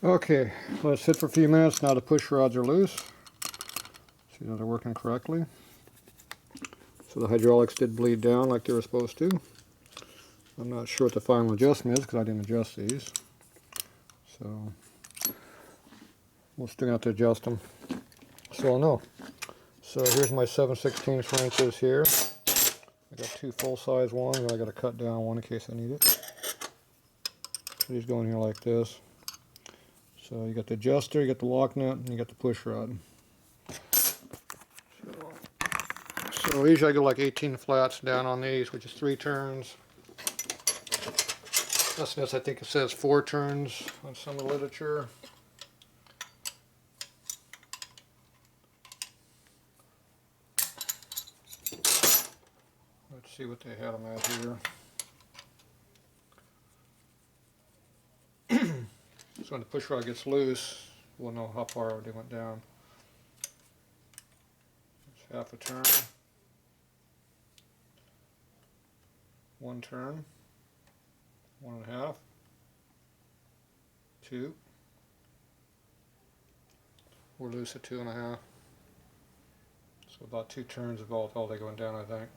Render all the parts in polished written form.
Okay, let it sit for a few minutes. Now the push rods are loose. See that they're working correctly. So the hydraulics did bleed down like they were supposed to. I'm not sure what the final adjustment is because I didn't adjust these. So we'll still have to adjust them. So I'll know. So here's my 7/16 wrenches here. I got two full-size ones, and I got to cut down one in case I need it. So these go in here like this. So you got the adjuster, you got the lock nut, and you got the push rod. So usually I go like 18 flats down on these, which is 3 turns. This, I think it says 4 turns on some of the literature. Let's see what they had them at here. So when the push rod gets loose, we'll know how far they went down. It's half a turn. 1 turn. 1.5. 2. We're loose at 2.5. So about 2 turns of all they going down, I think.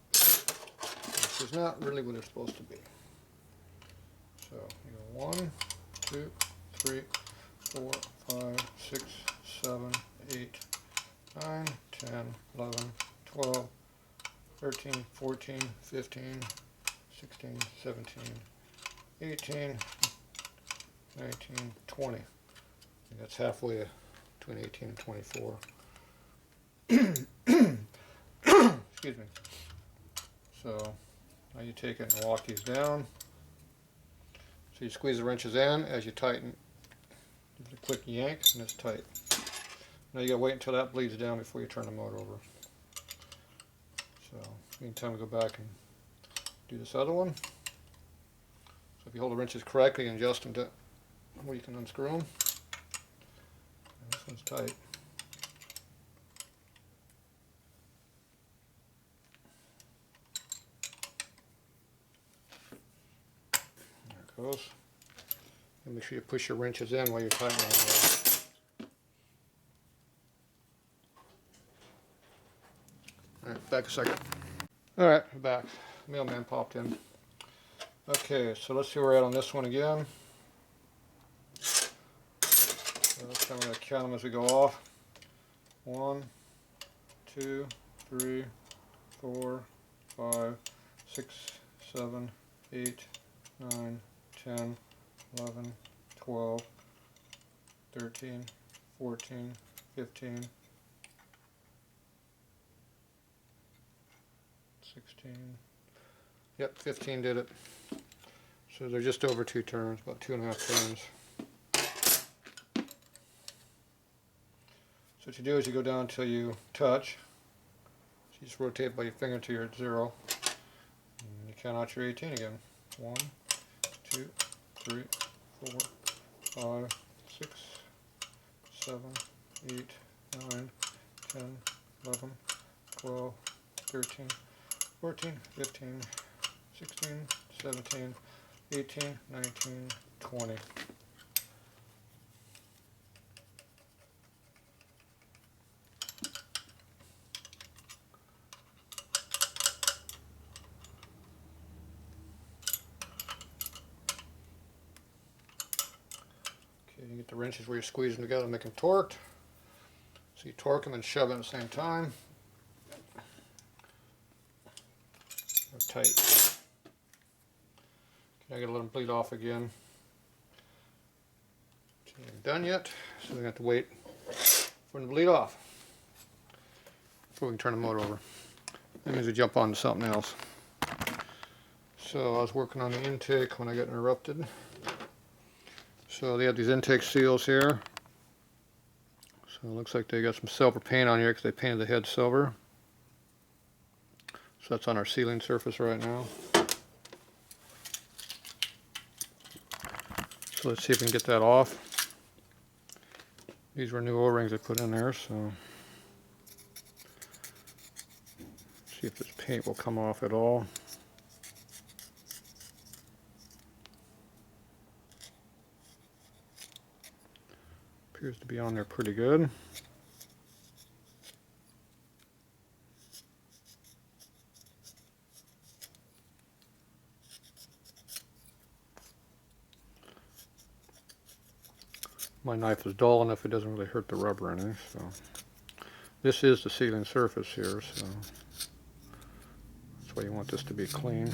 Which is not really what it's supposed to be. So you go 1, 2, 3, 4, 5, 6, 7, 8, 9, 10, 11, 12, 13, 14, 15, 16, 17, 18, 19, 20. And that's halfway between 18 and 24. Excuse me. So now you take it and walk these down. So you squeeze the wrenches in as you tighten. Give it a quick yank and it's tight. Now you gotta wait until that bleeds down before you turn the motor over. So meantime we go back and do this other one. So if you hold the wrenches correctly and adjust them to where you can unscrew them. And this one's tight. There it goes. And make sure you push your wrenches in while you're tightening them. Alright, back a second. Alright, back. Mailman popped in. Okay, so let's see where we're at on this one again. So this time we're going to count them as we go off. 1, 2, 3, 4, 5, 6, 7, 8, 9, 10, 11, 12, 13, 14, 15, 16. Yep, 15 did it. So they're just over 2 turns, about 2.5 turns. So what you do is you go down until you touch. So you just rotate by your finger until you're at 0. And you count out your 18 again. 1, 2, 3, 4, 5, 6, 7, 8, 9, 10, 11, 12, 13, 14, 15, 16, 17, 18, 19, 20. Okay, you get the wrenches where you squeeze them together and make them torqued. So you torque them and shove them at the same time. They're tight. Okay, I gotta let them bleed off again. It ain't done yet, so we have to wait for them to bleed off before we can turn the motor over. That means we jump on to something else. So I was working on the intake when I got interrupted. So they have these intake seals here. So it looks like they got some silver paint on here because they painted the head silver. So that's on our sealing surface right now. So let's see if we can get that off. These were new O-rings I put in there, so see if this paint will come off at all. Appears to be on there pretty good. My knife is dull enough it doesn't really hurt the rubber any. So this is the sealing surface here, so that's why you want this to be clean.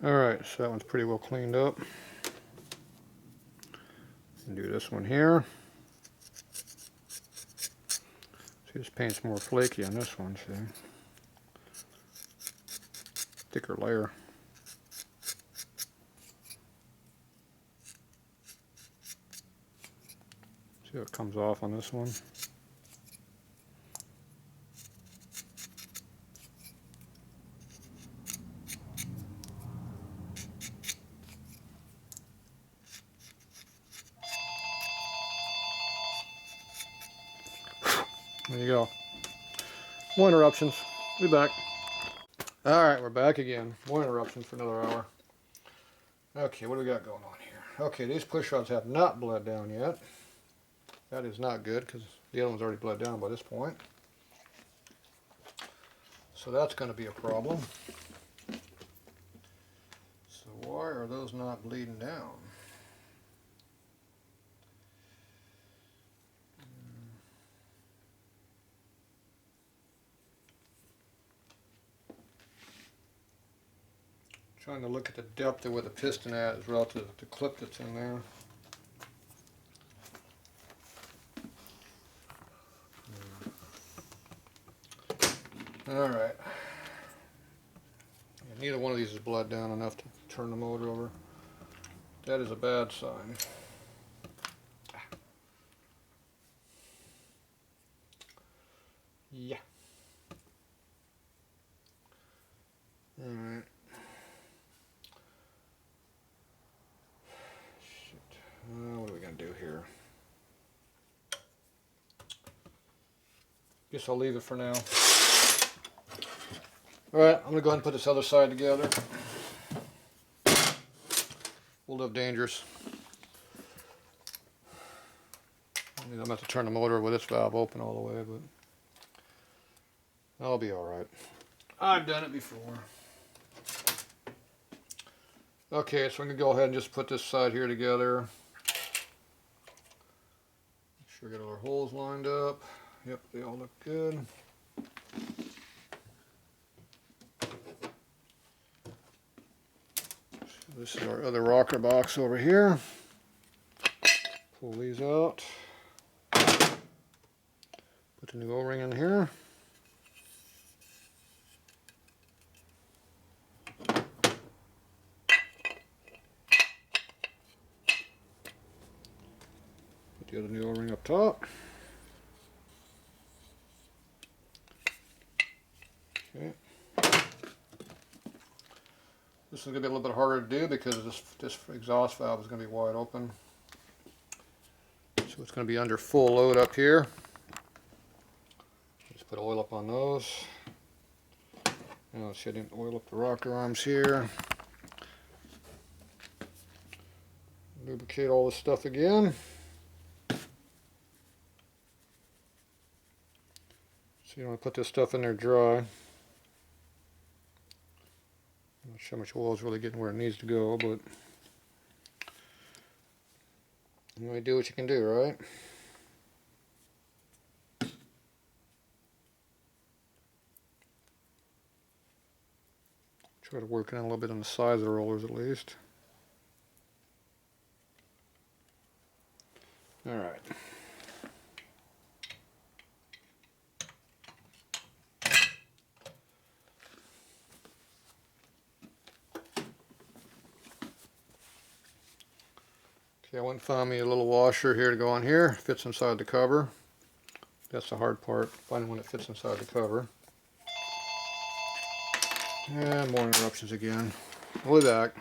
Alright, so that one's pretty well cleaned up. Do this one here. See, this paint's more flaky on this one, see? Thicker layer. See how it comes off on this one? There you go. More interruptions. We'll be back. Alright, we're back again. More interruptions for another hour. Okay, what do we got going on here? Okay, these push rods have not bled down yet. That is not good because the other one's already bled down by this point. So that's going to be a problem. So why are those not bleeding down? Trying to look at the depth of where the piston at is relative to the clip that's in there. Alright. Neither one of these is bled down enough to turn the motor over. That is a bad sign. Yeah. Alright. What are we going to do here? Guess I'll leave it for now. Alright, I'm going to go ahead and put this other side together. We'll live dangerous. I'm going to have to turn the motor with this valve open all the way, but I'll be alright. I've done it before. Okay, so I'm going to go ahead and just put this side here together. Make sure we got all our holes lined up. Yep, they all look good. So this is our other rocker box over here. Pull these out. Put the new O-ring in here. Put the other new O-ring up top. Okay. This is going to be a little bit harder to do because this exhaust valve is going to be wide open. So it's going to be under full load up here. Just put oil up on those. Now see, I didn't oil up the rocker arms here. Lubricate all this stuff again. So you want to put this stuff in there dry. I'm not sure how much oil is really getting where it needs to go, but you only do what you can do, right? Try to work in a little bit on the sides of the rollers at least. Alright. Okay, I went and found me a little washer here to go on here. Fits inside the cover. That's the hard part, finding one that fits inside the cover. And more interruptions again. We'll be back.